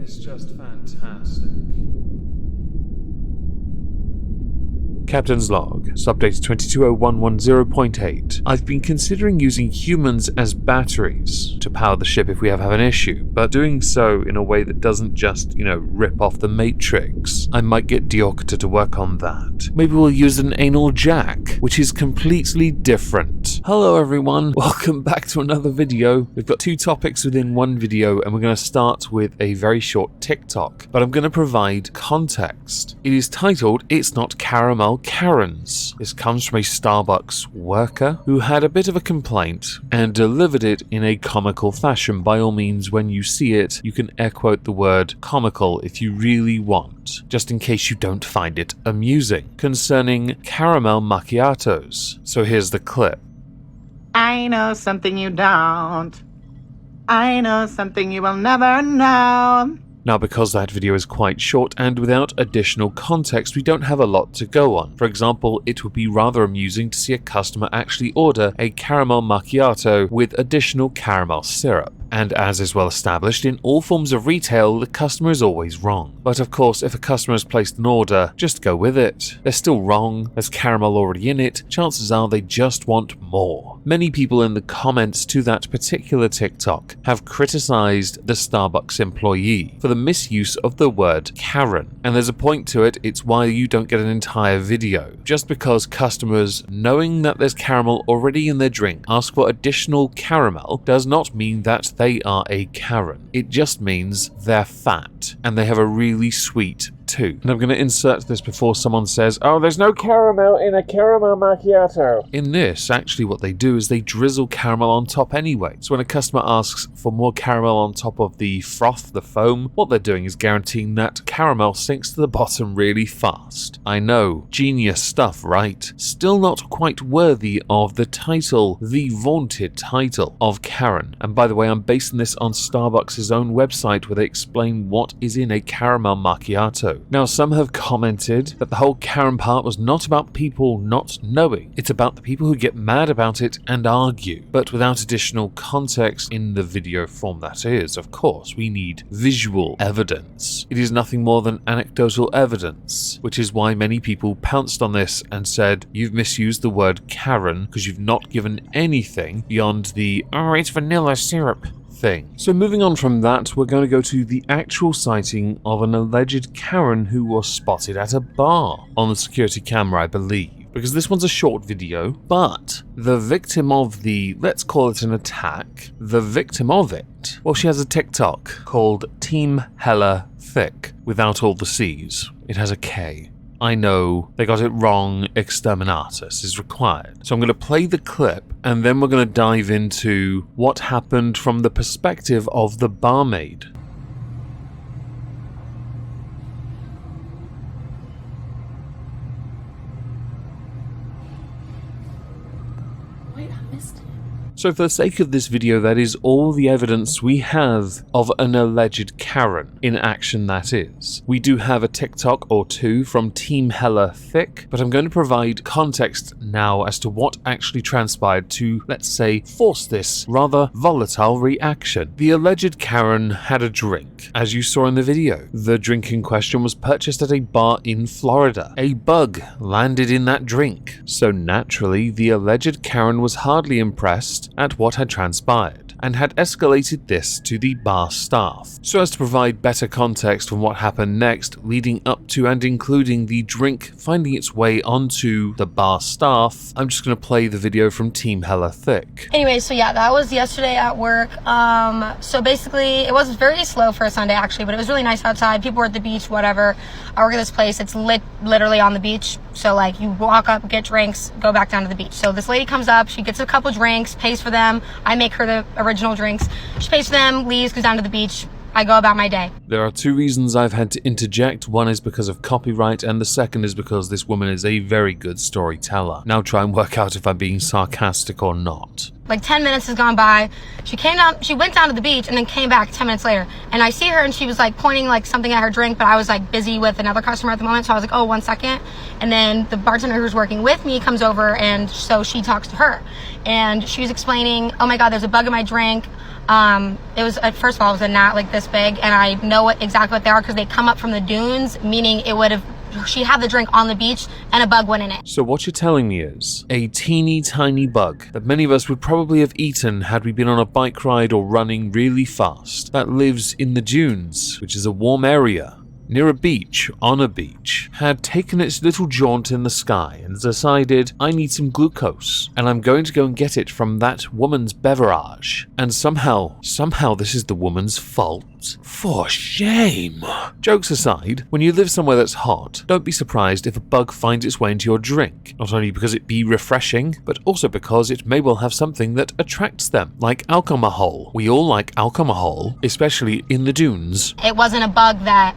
is just fantastic. Captain's log, subdate 220110.8. I've been considering using humans as batteries to power the ship if we have an issue, but doing so in a way that doesn't just, rip off the Matrix. I might get Diokta to work on that. Maybe we'll use an anal jack, which is completely different. Hello everyone, welcome back to another video. We've got two topics within one video, and we're going to start with a very short TikTok, but I'm going to provide context. It is titled, It's Not Caramel Karens. This comes from a Starbucks worker who had a bit of a complaint and delivered it in a comical fashion. By all means, when you see it, you can air quote the word comical if you really want, just in case you don't find it amusing, concerning caramel macchiatos. So here's the clip. I know something you don't. I know something you will never know. Now, because that video is quite short and without additional context, we don't have a lot to go on. For example, it would be rather amusing to see a customer actually order a caramel macchiato with additional caramel syrup. And as is well established, in all forms of retail, the customer is always wrong. But of course, if a customer has placed an order, just go with it. They're still wrong, there's caramel already in it, chances are they just want more. Many people in the comments to that particular TikTok have criticized the Starbucks employee for the misuse of the word Karen. And there's a point to it, it's why you don't get an entire video. Just because customers, knowing that there's caramel already in their drink, ask for additional caramel does not mean that they are a Karen. It just means they're fat and they have a really sweet tooth. And I'm going to insert this before someone says, oh, there's no caramel in a caramel macchiato. In this, actually what they do is they drizzle caramel on top anyway. So when a customer asks for more caramel on top of the froth, the foam, what they're doing is guaranteeing that caramel sinks to the bottom really fast. I know, genius stuff, right? Still not quite worthy of the title, the vaunted title of Karen. And by the way, I'm basing this on Starbucks' own website where they explain what is in a caramel macchiato. Now, some have commented that the whole Karen part was not about people not knowing. It's about the people who get mad about it and argue, but without additional context in the video form that is. Of course, we need visual evidence. It is nothing more than anecdotal evidence, which is why many people pounced on this and said, you've misused the word Karen because you've not given anything beyond the, oh, it's vanilla syrup thing. So moving on from that, we're going to go to the actual sighting of an alleged Karen who was spotted at a bar on the security camera, I believe. Because this one's a short video, but the victim of the, let's call it an attack, the victim of it, well, she has a TikTok called Team Hella Thick, without all the C's. It has a K. I know they got it wrong, exterminatus is required. So I'm going to play the clip and then we're going to dive into what happened from the perspective of the barmaid. Wait, I missed it. So for the sake of this video, that is all the evidence we have of an alleged Karen, in action that is. We do have a TikTok or two from Team Hella Thick, but I'm going to provide context now as to what actually transpired to, let's say, force this rather volatile reaction. The alleged Karen had a drink, as you saw in the video. The drink in question was purchased at a bar in Florida. A bug landed in that drink. So naturally, the alleged Karen was hardly impressed at what had transpired and had escalated this to the bar staff. So as to provide better context on what happened next, leading up to and including the drink finding its way onto the bar staff, I'm just going to play the video from Team Hella Thick. Anyway, so yeah, that was yesterday at work. So basically, it was very slow for a Sunday actually, but it was really nice outside. People were at the beach, whatever. I work at this place, it's literally on the beach. So like you walk up, get drinks, go back down to the beach. So this lady comes up, she gets a couple drinks, pays for them. I make her the original drinks. She pays for them, leaves, goes down to the beach. I go about my day. There are two reasons I've had to interject. One is because of copyright, and the second is because this woman is a very good storyteller. Now try and work out if I'm being sarcastic or not. Like 10 minutes has gone by. She went down to the beach and then came back 10 minutes later. And I see her and she was like pointing like something at her drink, but I was like busy with another customer at the moment. So I was like, oh, 1 second. And then the bartender who's working with me comes over, and so she talks to her. And she was explaining, oh my God, there's a bug in my drink. It was, first of all, it was a gnat like this big, and I know exactly what they are because they come up from the dunes, meaning she had the drink on the beach and a bug went in it. So what you're telling me is a teeny tiny bug that many of us would probably have eaten had we been on a bike ride or running really fast, that lives in the dunes, which is a warm area near a beach, on a beach, had taken its little jaunt in the sky and decided, I need some glucose, and I'm going to go and get it from that woman's beverage. And somehow this is the woman's fault. For shame. Jokes aside, when you live somewhere that's hot, don't be surprised if a bug finds its way into your drink, not only because it be refreshing, but also because it may well have something that attracts them, like alcohol. We all like alcohol, especially in the dunes. It wasn't a bug that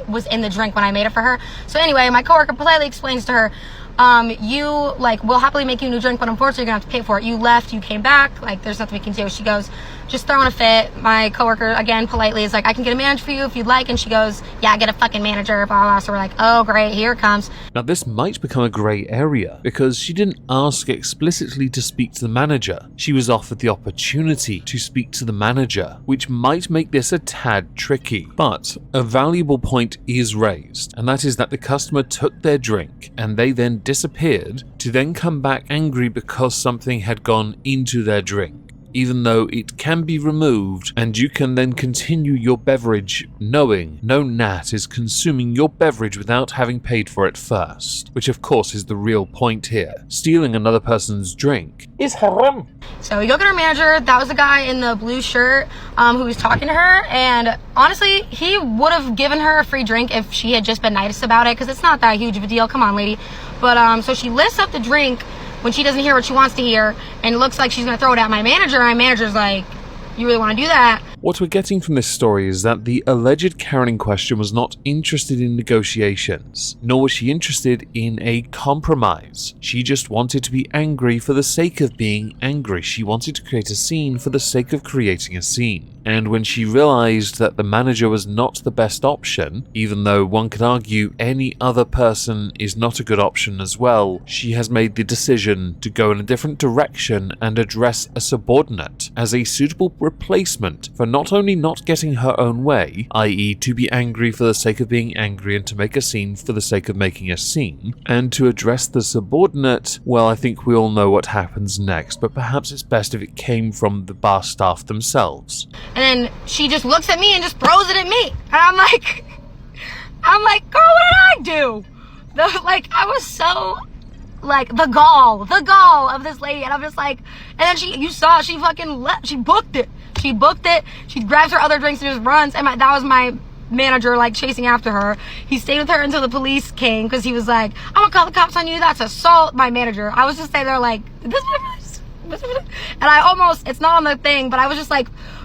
was in the drink when I made it for her. So anyway, my coworker politely explains to her, we'll happily make you a new drink, but unfortunately you're gonna have to pay for it. You left, you came back, like there's nothing we can do. She goes, just throwing a fit. My coworker, again, politely is like, I can get a manager for you if you'd like. And she goes, yeah, get a fucking manager, blah, blah. So we're like, oh, great, here it comes. Now, this might become a grey area because she didn't ask explicitly to speak to the manager. She was offered the opportunity to speak to the manager, which might make this a tad tricky. But a valuable point is raised, and that is that the customer took their drink and they then disappeared to then come back angry because something had gone into their drink, even though it can be removed, and you can then continue your beverage knowing no gnat is consuming your beverage without having paid for it first, which of course is the real point here. Stealing another person's drink is haram. So we go get our manager. That was the guy in the blue shirt who was talking to her, and honestly, he would have given her a free drink if she had just been nice about it, because it's not that huge of a deal. Come on, lady. But so she lifts up the drink when she doesn't hear what she wants to hear, and it looks like she's going to throw it at my manager. My manager's like, you really want to do that? What we're getting from this story is that the alleged Karen in question was not interested in negotiations, nor was she interested in a compromise. She just wanted to be angry for the sake of being angry. She wanted to create a scene for the sake of creating a scene. And when she realized that the manager was not the best option, even though one could argue any other person is not a good option as well, she has made the decision to go in a different direction and address a subordinate as a suitable replacement for not only not getting her own way, i.e. to be angry for the sake of being angry and to make a scene for the sake of making a scene, and to address the subordinate, well, I think we all know what happens next, but perhaps it's best if it came from the bar staff themselves. And then she just looks at me and just throws it at me. And I'm like, girl, what did I do? I was so, the gall of this lady. And I'm just like, and then she fucking left. She booked it. She grabs her other drinks and just runs. And that was my manager, chasing after her. He stayed with her until the police came, because he was like, I'm gonna call the cops on you. That's assault. My manager. I was just staying there like, and I almost, it's not on the thing, but I was just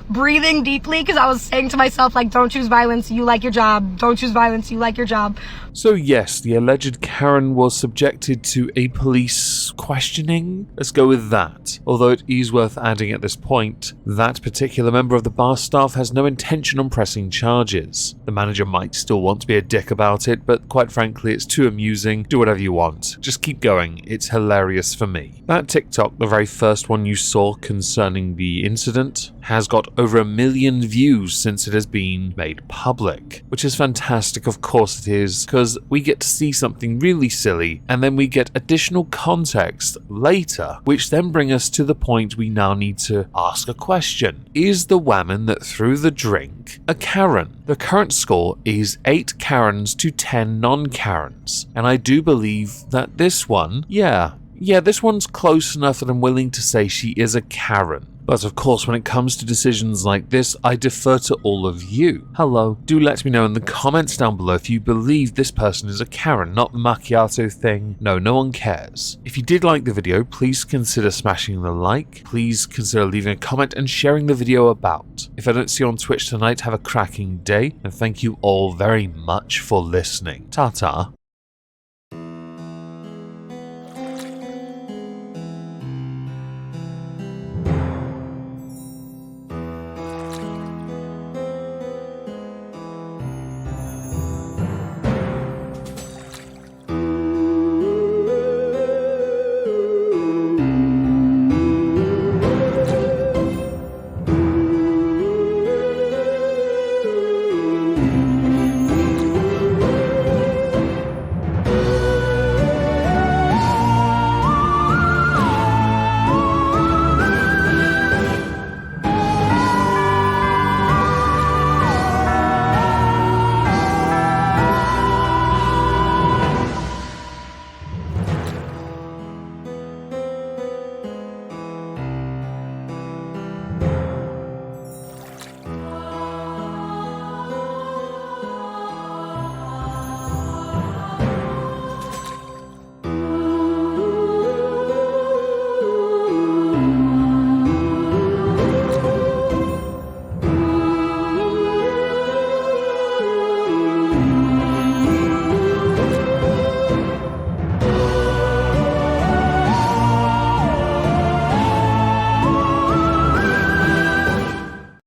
breathing deeply, because I was saying to myself, don't choose violence, you like your job. Don't choose violence, you like your job. So yes, the alleged Karen was subjected to a police questioning. Let's go with that. Although it is worth adding at this point, that particular member of the bar staff has no intention on pressing charges. The manager might still want to be a dick about it, but quite frankly, it's too amusing. Do whatever you want. Just keep going. It's hilarious for me. That TikTok, the very first one you saw concerning the incident, has got over 1 million views since it has been made public, which is fantastic. Of course it is, because we get to see something really silly, and then we get additional context later, which then bring us to the point we now need to ask a question. Is the woman that threw the drink a Karen? The current score is 8 Karens to 10 non-Karens, and I do believe that this one, this one's close enough that I'm willing to say she is a Karen. But of course, when it comes to decisions like this, I defer to all of you. Hello, do let me know in the comments down below if you believe this person is a Karen, not the macchiato thing. No one cares. If you did like the video, please consider smashing the like. Please consider leaving a comment and sharing the video about. If I don't see you on Twitch tonight, have a cracking day, and thank you all very much for listening. Ta-ta.